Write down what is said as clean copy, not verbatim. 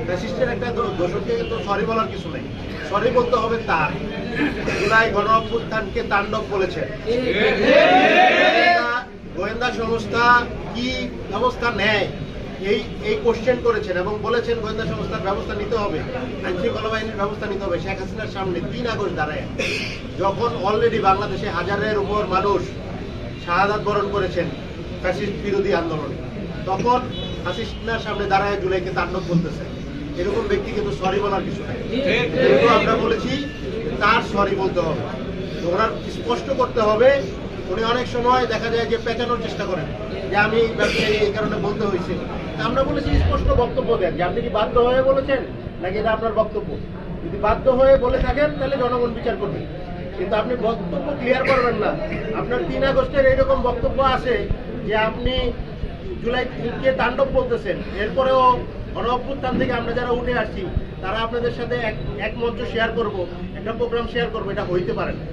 ফ্যাসিস্টের একটা দোষকে তো সরি বলার কিছু নেই, সরি বলতে হবে তার। জুলাই গণ অভ্যুত্থানকে তাণ্ডব বলেছেন, গোয়েন্দা সংস্থা কি ব্যবস্থা নেয় এই কোশ্চেন করেছেন এবং বলেছেন গোয়েন্দা সংস্থার ব্যবস্থা নিতে হবে, আইনশৃঙ্খলা বাহিনীর ব্যবস্থা নিতে হবে। শেখ হাসিনার সামনে 3 আগস্ট দাঁড়ায়, যখন অলরেডি বাংলাদেশে হাজারের উপর মানুষ শাহাদাত বরণ করেছেন ফ্যাসিস্ট বিরোধী আন্দোলনে, তখন হাসিনার সামনে দাঁড়ায় জুলাইকে তাণ্ডব বলতেছে। এরকম ব্যক্তি কিন্তু সরি বলার কিছু নেই, কিন্তু আমরা বলেছি তার সরি বলতে হবে, ওনার স্পষ্ট করতে হবে। উনি অনেক সময় দেখা যায় যে পেঁচানোর চেষ্টা করেন যে আমি ব্যবসায়ী এই কারণে বলতে হয়েছে। আমরা বলেছি স্পষ্ট বক্তব্য দেন যে আপনি কি বাধ্য হয়ে বলেছেন নাকি এটা আপনার বক্তব্য। যদি বাধ্য হয়ে বলে থাকেন তাহলে জনগণ বিচার করবে, কিন্তু আপনি বক্তব্য ক্লিয়ার করবেন না। আপনার 3 আগস্টের এইরকম বক্তব্য আছে যে আপনি জুলাইকে তাণ্ডব বলতেছেন, এরপরেও গণ অভ্যুত্থান থেকে আমরা যারা উঠে আসছি তারা আপনাদের সাথে এক মঞ্চ শেয়ার করব, একটা প্রোগ্রাম শেয়ার করবো, এটা হইতে পারে না।